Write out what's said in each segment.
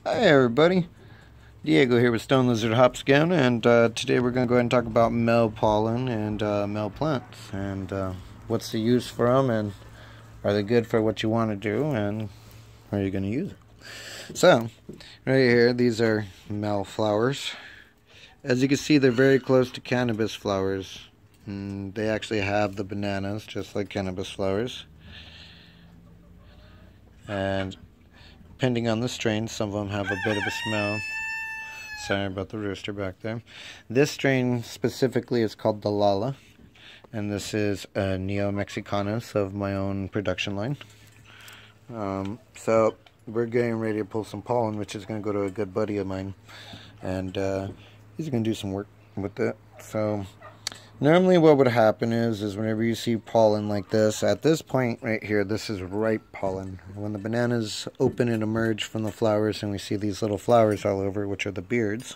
Hi everybody, Diego here with Stone Lizard Hops again, and today we're going to go ahead and talk about male pollen and male plants, and what's the use for them, and are they good for what you want to do, and how are you going to use it. So, right here, these are male flowers. As you can see, they're very close to cannabis flowers. They actually have the bananas, just like cannabis flowers. And depending on the strain, some of them have a bit of a smell. Sorry about the rooster back there. This strain specifically is called the Lala, and this is a mexicanas of my own production line. So we're getting ready to pull some pollen, which is going to go to a good buddy of mine, and he's going to do some work with it. So normally what would happen is whenever you see pollen like this, at this point right here, this is ripe pollen. When the bananas open and emerge from the flowers and we see these little flowers all over, which are the beards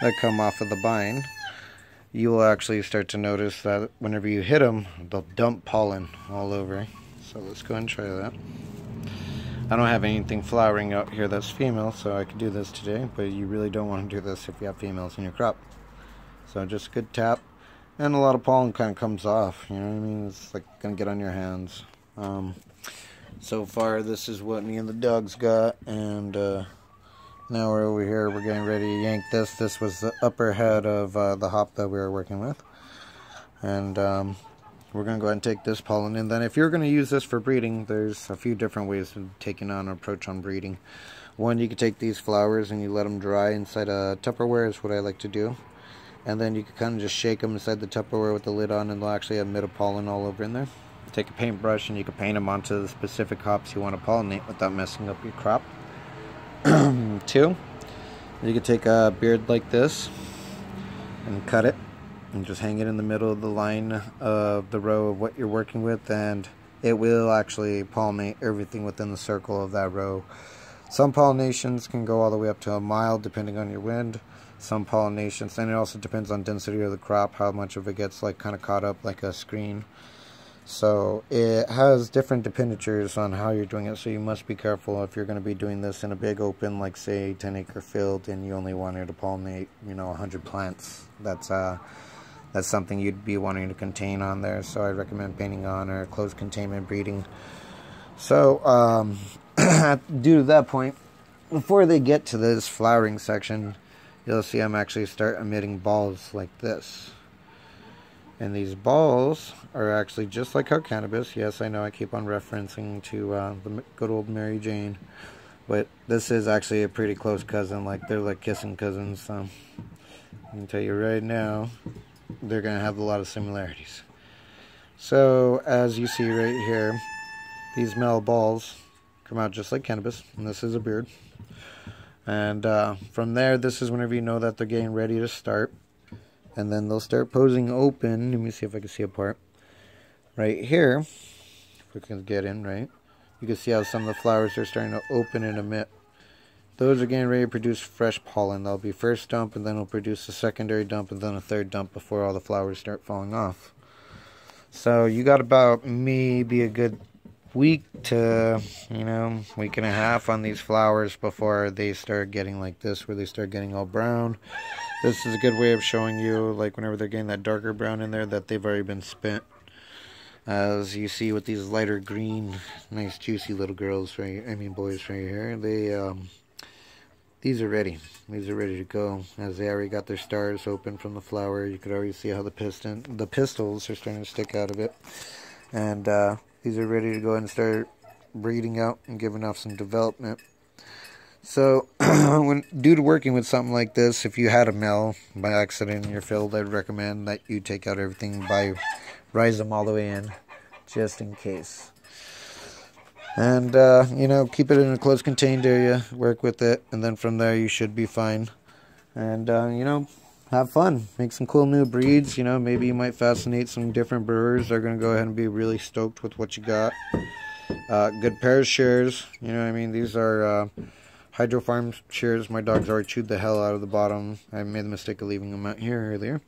that come off of the bine, you will actually start to notice that whenever you hit them, they'll dump pollen all over. So let's go and try that. I don't have anything flowering out here that's female, so I could do this today, but you really don't want to do this if you have females in your crop. So just a good tap. And a lot of pollen kind of comes off, you know what I mean? It's like going to get on your hands. So far, this is what me and the dogs got. And now we're over here. We're getting ready to yank this. This was the upper head of the hop that we were working with. And we're going to go ahead and take this pollen. And then if you're going to use this for breeding, there's a few different ways of taking on an approach on breeding. One, you could take these flowers and you let them dry inside a Tupperware is what I like to do. And then you can kind of just shake them inside the Tupperware with the lid on, and they'll actually emit a pollen all over in there. Take a paintbrush and you can paint them onto the specific hops you want to pollinate without messing up your crop. Two, you can take a beard like this and cut it and just hang it in the middle of the line of the row of what you're working with, and it will actually pollinate everything within the circle of that row. Some pollinations can go all the way up to a mile depending on your wind. Some pollinations, and it also depends on density of the crop, how much of it gets like kind of caught up like a screen. So it has different dependitures on how you're doing it, so you must be careful if you're going to be doing this in a big open, like say 10-acre field, and you only wanted to pollinate, 100 plants. That's something you'd be wanting to contain on there, so I recommend painting on or closed containment breeding. So due to that point, before they get to this flowering section, you'll see I'm actually start emitting balls like this. And these balls are actually just like our cannabis. Yes, I know I keep on referencing to the good old Mary Jane. But this is actually a pretty close cousin. Like, they're like kissing cousins. So I can tell you right now, they're going to have a lot of similarities. So, as you see right here, these male balls come out just like cannabis. And this is a beard. And from there, this is whenever you know that they're getting ready to start. And then they'll start posing open. Let me see if I can see a part. Right here, if we can get in, right? You can see how some of the flowers are starting to open and emit. Those are getting ready to produce fresh pollen. They'll be first dump, and then it'll produce a secondary dump, and then a third dump before all the flowers start falling off. So you got about maybe a good week to, week and a half on these flowers before they start getting like this, where they start getting all brown. This is a good way of showing you, like whenever they're getting that darker brown in there, that they've already been spent. As you see with these lighter green, nice juicy little boys right here, these are ready. These are ready to go, as they already got their stars open from the flower. You could already see how the pistils are starting to stick out of it. And these are ready to go and start breeding out and giving off some development. So, due to working with something like this, if you had a male by accident in your field, I'd recommend that you take out everything rise them all the way in, just in case. And, keep it in a closed contained area, work with it, and then from there you should be fine. And, have fun. Make some cool new breeds. Maybe you might fascinate some different brewers. They're going to go ahead and be really stoked with what you got. Good pair of shears. These are Hydro Farm shears. My dogs already chewed the hell out of the bottom. I made the mistake of leaving them out here earlier.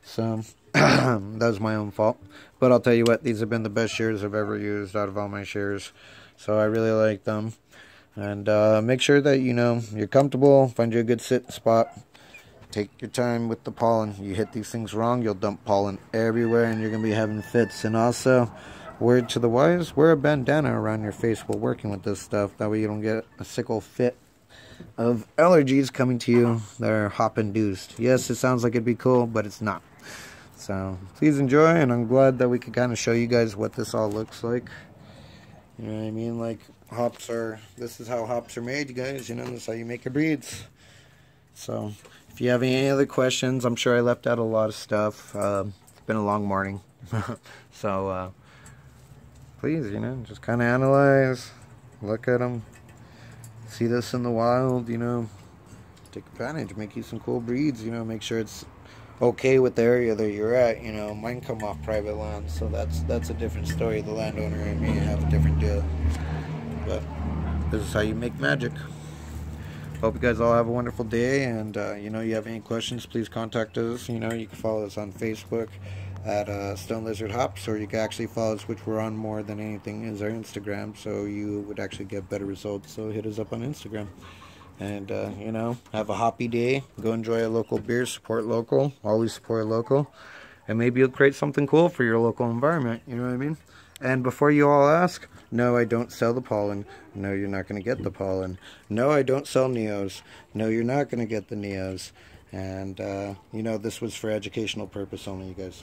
So, that was my own fault. But I'll tell you what, these have been the best shears I've ever used out of all my shears. So I really like them. And make sure that, you know, you're comfortable. Find you a good sit spot. Take your time with the pollen. You hit these things wrong, you'll dump pollen everywhere and you're going to be having fits. And also, word to the wise, wear a bandana around your face while working with this stuff. That way you don't get a sickle fit of allergies coming to you that are hop-induced. Yes, it sounds like it'd be cool, but it's not. So, please enjoy, and I'm glad that we could kind of show you guys what this all looks like. You know what I mean? Like, hops are, this is how hops are made, you guys. You know, this is how you make your breeds. So, if you have any other questions, I'm sure I left out a lot of stuff. It's been a long morning. So, please, you know, just kind of analyze, look at them, see this in the wild, you know, take advantage, make you some cool breeds, you know, make sure it's okay with the area that you're at. You know, mine come off private land, so that's a different story. The landowner and me have a different deal. But this is how you make magic. Hope you guys all have a wonderful day, and you know, you have any questions, please contact us. You know, you can follow us on Facebook at Stone Lizard Hops, or you can actually follow us, which we're on more than anything is our Instagram, so you would actually get better results. So hit us up on Instagram. And you know, have a hoppy day. Go enjoy a local beer. Support local. Always support local. And maybe you'll create something cool for your local environment. You know what I mean? And before you all ask, no, I don't sell the pollen. No, you're not going to get the pollen. No, I don't sell neos. No, you're not going to get the neos. And you know, this was for educational purpose only, you guys.